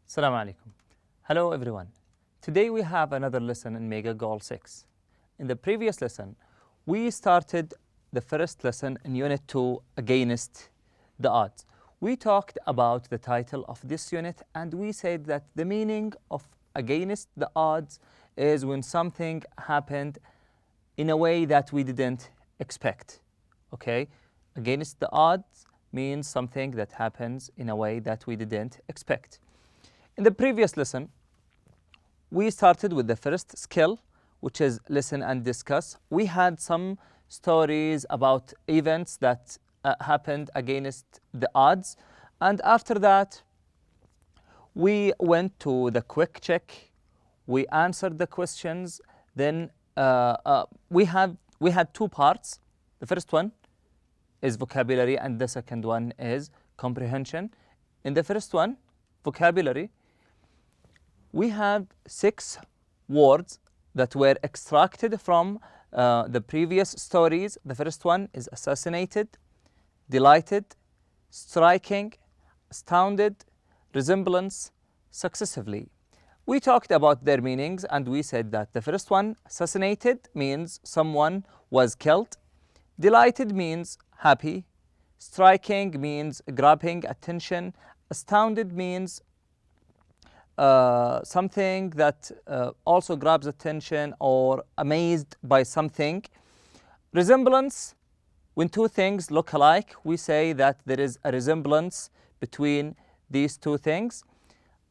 Assalamu alaikum. Hello everyone. Today we have another lesson in Mega Goal 6. In the previous lesson, we started the first lesson in Unit 2, Against the Odds. We talked about the title of this unit and we said that the meaning of against the odds is when something happened in a way that we didn't expect. Okay? Against the odds means something that happens in a way that we didn't expect. In the previous lesson, we started with the first skill, which is listen and discuss. We had some stories about events that happened against the odds. And after that, we went to the quick check. We answered the questions. Then we had two parts. The first one is vocabulary and the second one is comprehension. In the first one, vocabulary, we have 6 words that were extracted from the previous stories. The first one is assassinated, delighted, striking, astounded, resemblance, successively. We talked about their meanings and we said that the first one, assassinated, means someone was killed. Delighted means happy. Striking means grabbing attention. Astounded means something that also grabs attention or amazed by something. Resemblance, when two things look alike, we say that there is a resemblance between these two things.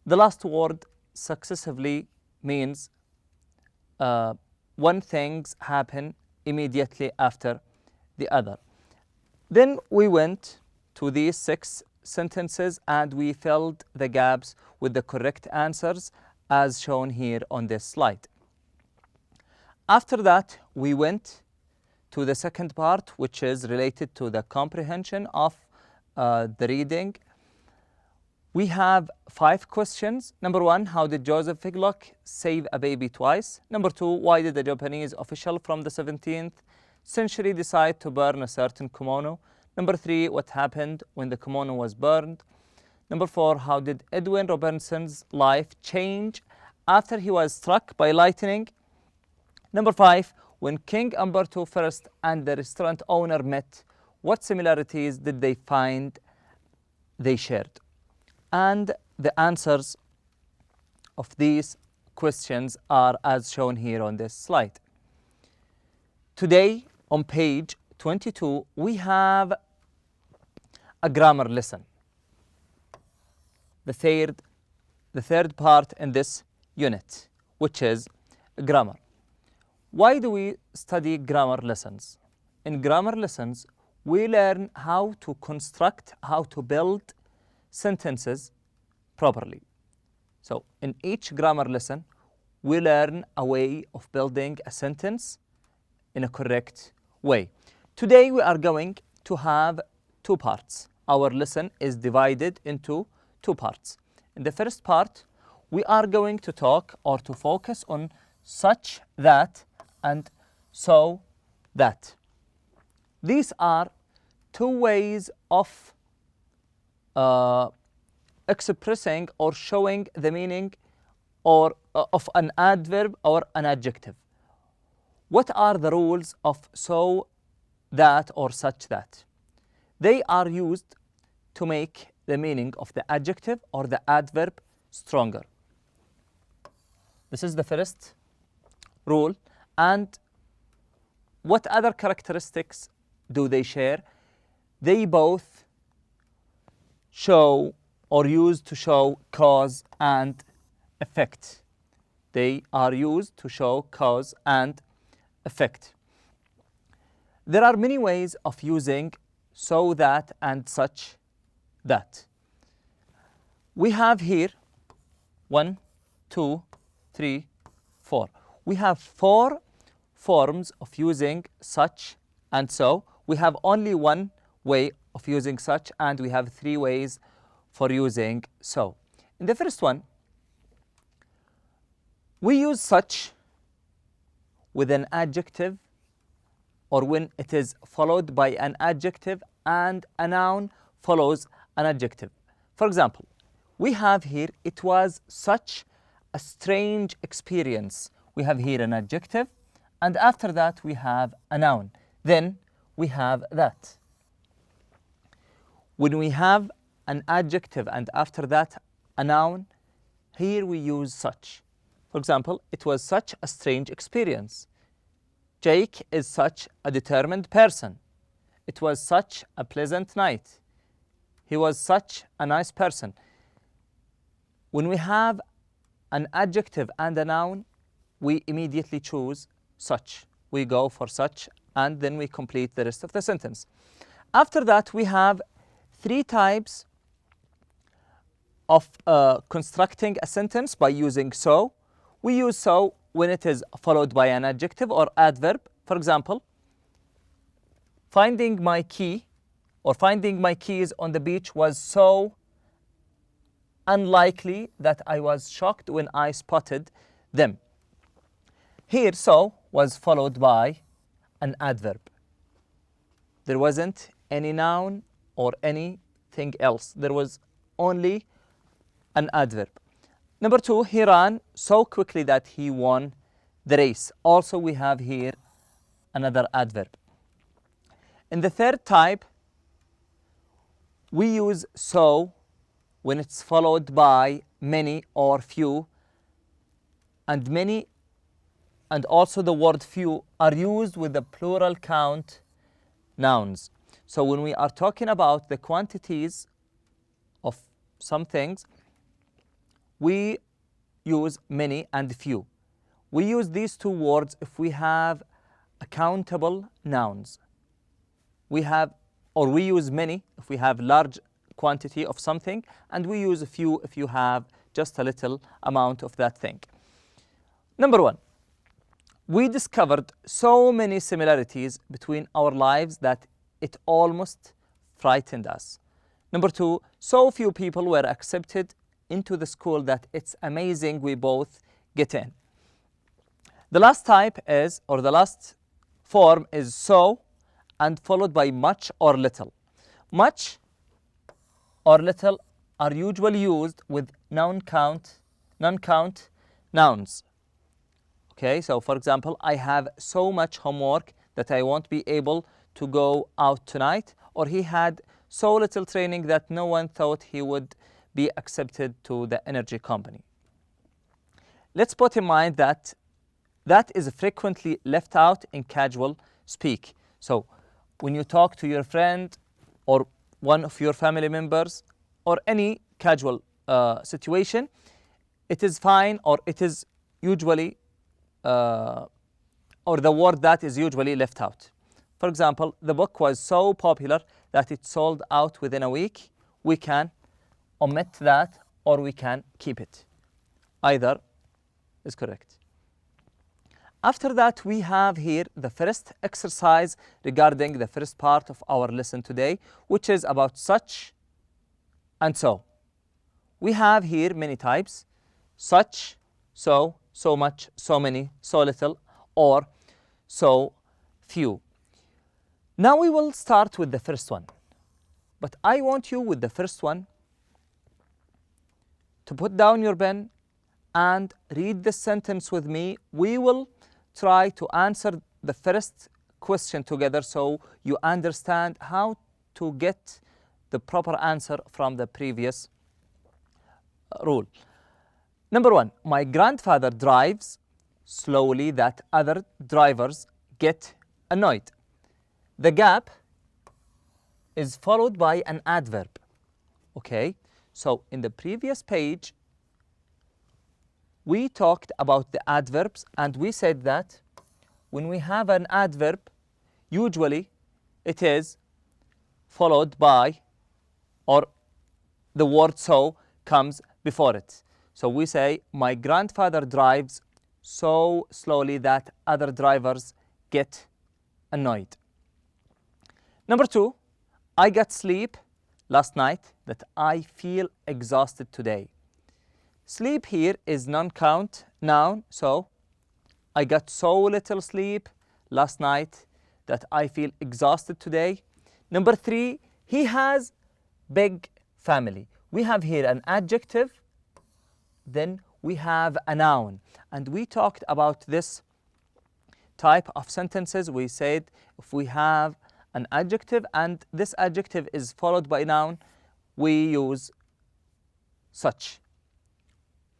The last word, successively, means one things happen immediately after the other. Then we went to these 6 sentences and we filled the gaps with the correct answers as shown here on this slide. After that, we went to the second part, which is related to the comprehension of the reading. We have 5 questions. Number 1, how did Joseph Figlock save a baby twice? Number 2, why did a Japanese official from the 17th century decide to burn a certain kimono? Number 3, what happened when the kimono was burned? Number 4, how did Edwin Robinson's life change after he was struck by lightning? Number 5, when King Umberto I and the restaurant owner met, what similarities did they find they shared? And the answers of these questions are as shown here on this slide. Today, on page 22, we have a grammar lesson. The third part in this unit, which is grammar. Why do we study grammar lessons? In grammar lessons, we learn how to construct, how to build sentences properly. So in each grammar lesson, we learn a way of building a sentence in a correct way. Today we are going to have 2 parts. Our lesson is divided into 2 parts. In the first part, we are going to talk or to focus on such that and so that. These are 2 ways of expressing or showing the meaning or of an adverb or an adjective. What are the rules of so that or such that? They are used to make the meaning of the adjective or the adverb stronger. This is the first rule. And what other characteristics do they share? They both show or used to show cause and effect. They are used to show cause and effect. There are many ways of using so that and such that. We have here 1, 2, 3, 4. We have 4 forms of using such and so. We have only 1 way of using such and we have 3 ways for using so. In the first one, we use such with an adjective or when it is followed by an adjective and a noun follows an adjective. For example, we have here, it was such a strange experience. We have here an adjective, and after that we have a noun. Then we have that. When we have an adjective and after that a noun, here we use such. For example, it was such a strange experience. Jake is such a determined person. It was such a pleasant night. He was such a nice person. When we have an adjective and a noun, we immediately choose such. We go for such, and then we complete the rest of the sentence. After that, we have three types of constructing a sentence by using so. We use so when it is followed by an adjective or adverb. For example, finding my key or finding my keys on the beach was so unlikely that I was shocked when I spotted them. Here, so was followed by an adverb. There wasn't any noun or anything else. There was only an adverb. Number two, he ran so quickly that he won the race. Also, we have here another adverb. In the third type, we use so when it's followed by many or few, and many and also the word few are used with the plural count nouns. So when we are talking about the quantities of some things, we use many and few. We use these two words if we have accountable nouns. We use many if we have large quantity of something, and we use a few if you have just a little amount of that thing. Number one, we discovered so many similarities between our lives that it almost frightened us. Number two, so few people were accepted into the school that it's amazing we both get in. The last type is, or the last form is so and followed by much or little. Much or little are usually used with non-count nouns. Okay, so for example, I have so much homework that I won't be able to go out tonight, or he had so little training that no one thought he would be accepted to the energy company. Let's put in mind that that is frequently left out in casual speak. So when you talk to your friend or one of your family members or any casual situation, it is fine, or it is usually or the word that is usually left out. For example, the book was so popular that it sold out within a week. We can omit that or we can keep it. Either is correct. After that, we have here the first exercise regarding the first part of our lesson today, which is about such and so. We have here many types: such, so, so much, so many, so little, or so few. Now we will start with the first one. But I want you with the first one to put down your pen and read the sentence with me. We will try to answer the first question together so you understand how to get the proper answer from the previous rule. Number one, my grandfather drives slowly that other drivers get annoyed. The gap is followed by an adverb. Okay, so in the previous page, we talked about the adverbs, and we said that when we have an adverb, usually it is followed by, or the word so comes before it. So we say, my grandfather drives so slowly that other drivers get annoyed. Number two, I got sleep last night that I feel exhausted today. Sleep here is non-count noun, so I got so little sleep last night that I feel exhausted today. Number three, he has big family. we have here an adjective, then we have a noun. And we talked about this type of sentences. We said if we have an adjective and this adjective is followed by a noun, we use such.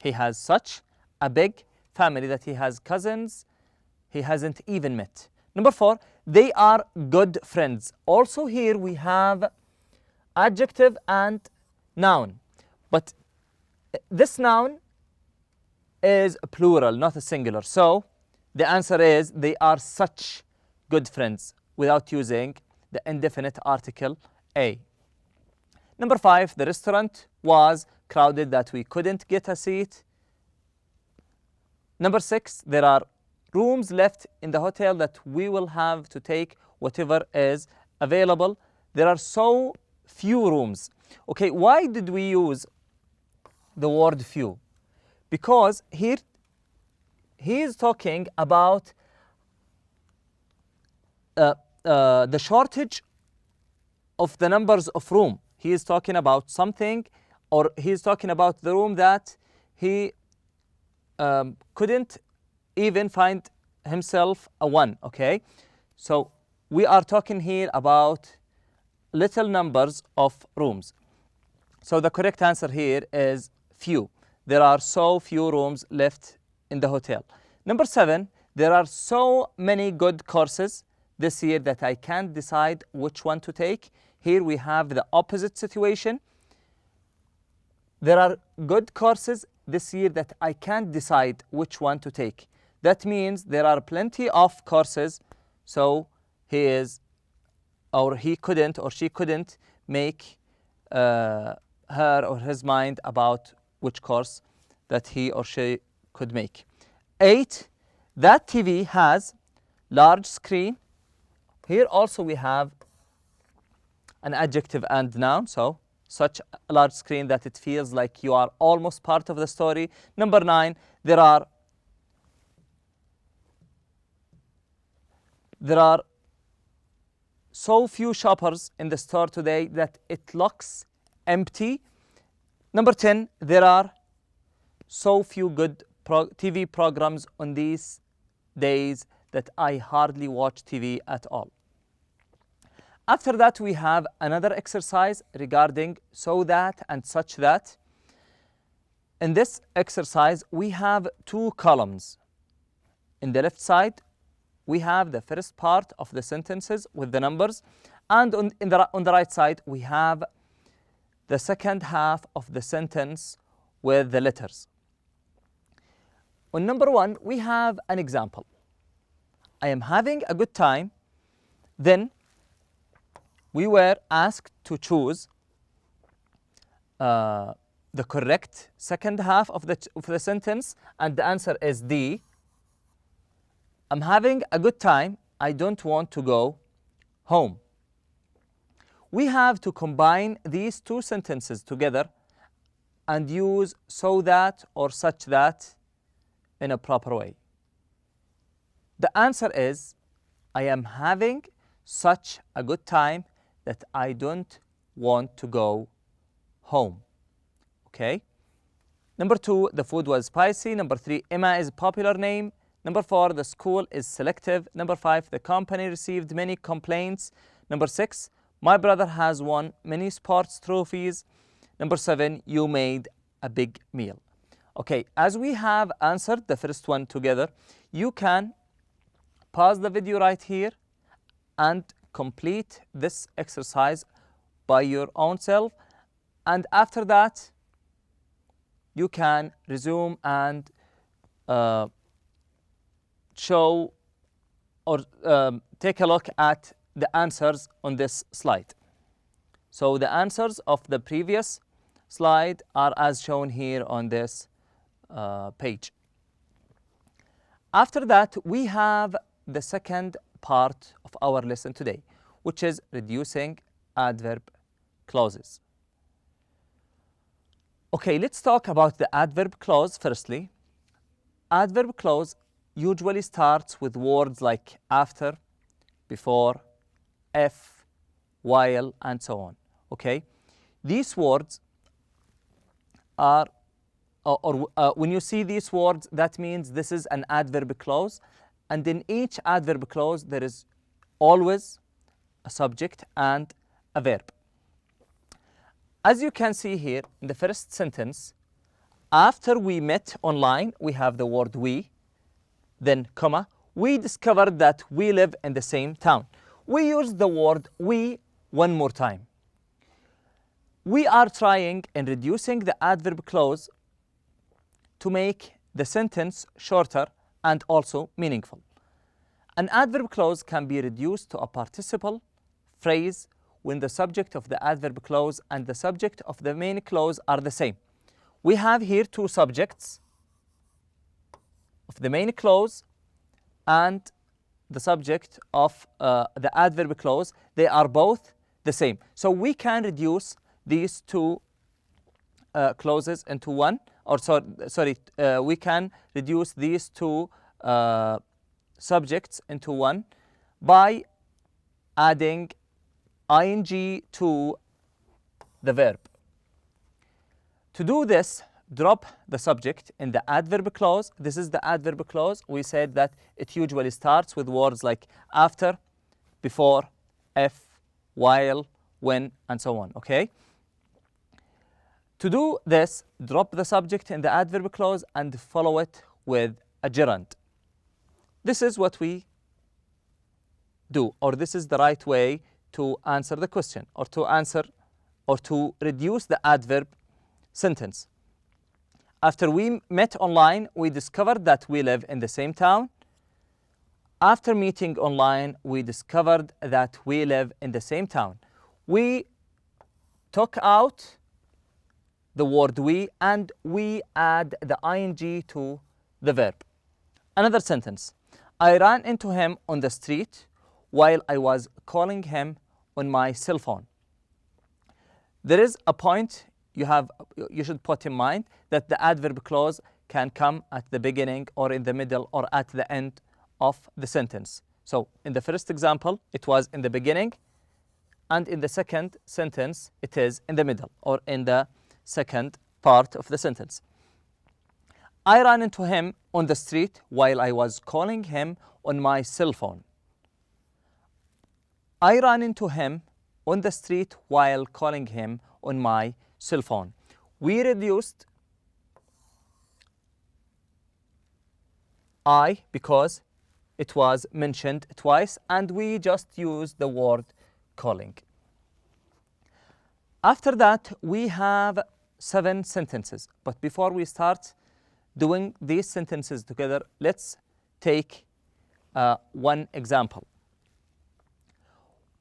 He has such a big family that he has cousins he hasn't even met. Number 4, they are good friends. Also here we have adjective and noun. But this noun is plural, not a singular. So the answer is they are such good friends without using the indefinite article a. Number 5, the restaurant was crowded that we couldn't get a seat. Number 6, there are rooms left in the hotel that we will have to take whatever is available. There are so few rooms. Okay, why did we use the word few? Because here he is talking about the shortage of the numbers of room. He is talking about something, or he is talking about the room that he couldn't even find himself a one. Okay, so we are talking here about little numbers of rooms. So the correct answer here is few. There are so few rooms left in the hotel. Number 7, there are so many good courses this year that I can't decide which one to take. Here we have the opposite situation. There are good courses this year that I can't decide which one to take. That means there are plenty of courses, so he is, or he couldn't, or she couldn't make her or his mind about which course that he or she could make. 8, that TV has large screen. Here also we have an adjective and noun, so such a large screen that it feels like you are almost part of the story. Number 9, there are so few shoppers in the store today that it looks empty. Number 10, there are so few good TV programs on these days that I hardly watch TV at all. After that, we have another exercise regarding so that and such that. In this exercise, we have 2 columns. In the left side, we have the first part of the sentences with the numbers, and on the right side, we have the second half of the sentence with the letters. On number 1, we have an example. I am having a good time. Then we were asked to choose the correct second half of the sentence, and the answer is D. I'm having a good time. I don't want to go home. We have to combine these 2 sentences together and use so that or such that in a proper way. The answer is I am having such a good time that I don't want to go home. Okay? Number 2, the food was spicy. Number 3, Emma is a popular name. Number 4, the school is selective. Number 5, the company received many complaints. Number 6, my brother has won many sports trophies. Number 7, you made a big meal. Okay, as we have answered the first one together, you can pause the video right here and complete this exercise by your own self. And after that, you can resume and show or take a look at the answers on this slide. So the answers of the previous slide are as shown here on this page. After that, we have the second part of our lesson today, which is reducing adverb clauses. Okay, let's talk about the adverb clause firstly. Adverb clause usually starts with words like after, before, if, while, and so on. Okay, these words are, when you see these words, that means this is an adverb clause. And in each adverb clause, there is always a subject and a verb. As you can see here in the first sentence, after we met online, we have the word we, then comma, we discovered that we live in the same town. We use the word we one more time. We are trying in reducing the adverb clause to make the sentence shorter and also meaningful. An adverb clause can be reduced to a participle phrase when the subject of the adverb clause and the subject of the main clause are the same. We have here two subjects of the main clause and the subject of the adverb clause. They are both the same. So we can reduce these two clauses into one, or we can reduce these two subjects into one by adding ing to the verb. To do this, drop the subject in the adverb clause. This is the adverb clause. We said that it usually starts with words like after, before, if, while, when, and so on, okay? To do this, drop the subject in the adverb clause and follow it with a gerund. This is what we do, or this is the right way to answer the question, or to answer, or to reduce the adverb sentence. After we met online, we discovered that we live in the same town. After meeting online, we discovered that we live in the same town. We took out the word we and we add the ing to the verb. Another sentence. I ran into him on the street while I was calling him on my cell phone. There is a point you should put in mind, that the adverb clause can come at the beginning or in the middle or at the end of the sentence. So in the first example, it was in the beginning, and in the second sentence, it is in the middle or in the second part of the sentence. I ran into him on the street while I was calling him on my cell phone. I ran into him on the street while calling him on my cell phone. We reduced I because it was mentioned twice, and we just used the word calling. After that, we have 7 sentences. But before we start doing these sentences together, let's take one example.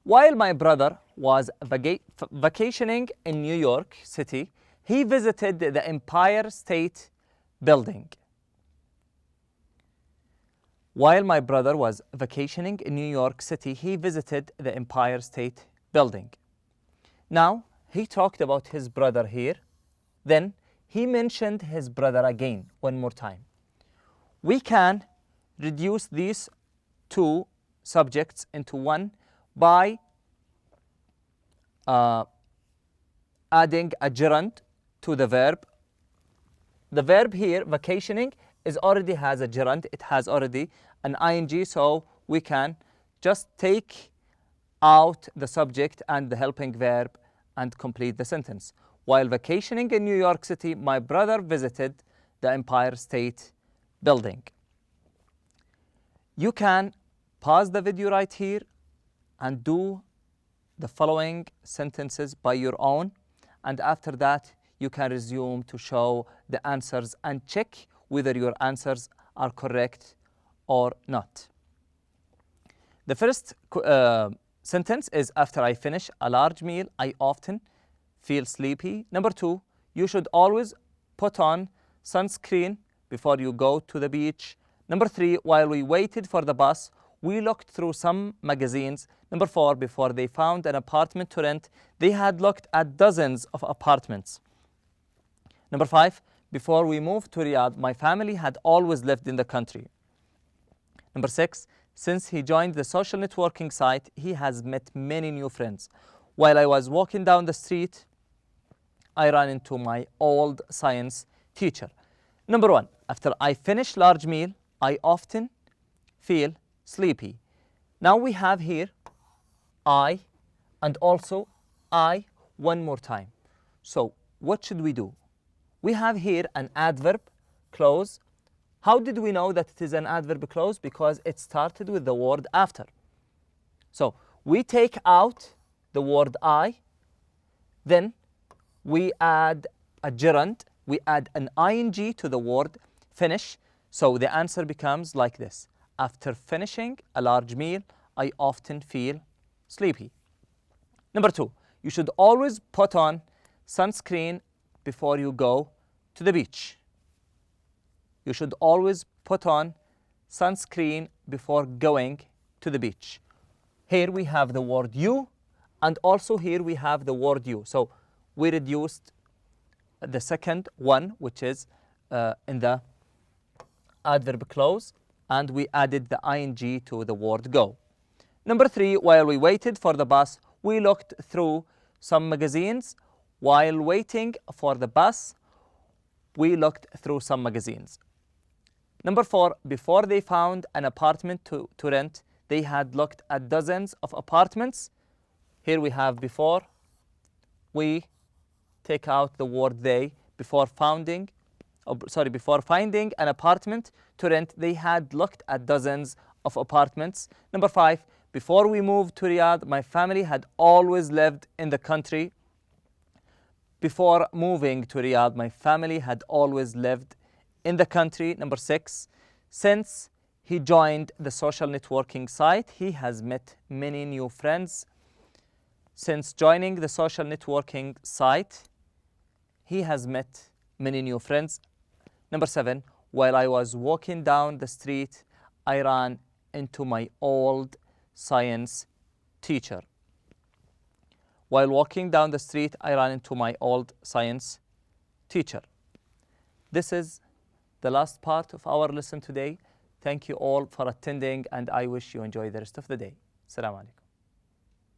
While my brother was vacationing in New York City, he visited the Empire State Building. While my brother was vacationing in New York City, he visited the Empire State Building. Now, he talked about his brother here. Then, he mentioned his brother again, one more time. We can reduce these two subjects into one by adding a gerund to the verb. The verb here, vacationing, already has a gerund. It has already an ing, so we can just take out the subject and the helping verb and complete the sentence. While vacationing in New York City, my brother visited the Empire State Building. You can pause the video right here and do the following sentences by your own, and after that you can resume to show the answers and check whether your answers are correct or not. The first sentence is, after I finish a large meal, I often feel sleepy. Number 2, you should always put on sunscreen before you go to the beach. Number 3, while we waited for the bus, we looked through some magazines. Number 4, before they found an apartment to rent, they had looked at dozens of apartments. Number 5, before we moved to Riyadh, my family had always lived in the country. Number 6, since he joined the social networking site, he has met many new friends. While I was walking down the street, I ran into my old science teacher. Number 1, after I finish large meal, I often feel sleepy. Now we have here I and also I one more time. So what should we do? We have here an adverb clause. How did we know that it is an adverb clause? Because it started with the word after. So we take out the word I, then we add a gerund, we add an ing to the word finish. So the answer becomes like this. After finishing a large meal, I often feel sleepy. Number 2, you should always put on sunscreen before you go to the beach. You should always put on sunscreen before going to the beach. Here we have the word you, and also here we have the word you. So we reduced the second one, which is in the adverb clause, and we added the ing to the word go. Number 3, while we waited for the bus, we looked through some magazines. While waiting for the bus, we looked through some magazines. Number 4, before they found an apartment to rent, they had looked at dozens of apartments. Here we have before. We take out the word they. Before finding an apartment to rent, they had looked at dozens of apartments. Number 5, before we moved to Riyadh, my family had always lived in the country. Before moving to Riyadh, my family had always lived in the country. Number 6, since he joined the social networking site, he has met many new friends. Since joining the social networking site, he has met many new friends. Number 7, while I was walking down the street, I ran into my old science teacher. While walking down the street, I ran into my old science teacher. This is the last part of our lesson today. Thank you all for attending, and I wish you enjoy the rest of the day. Assalamu alaikum.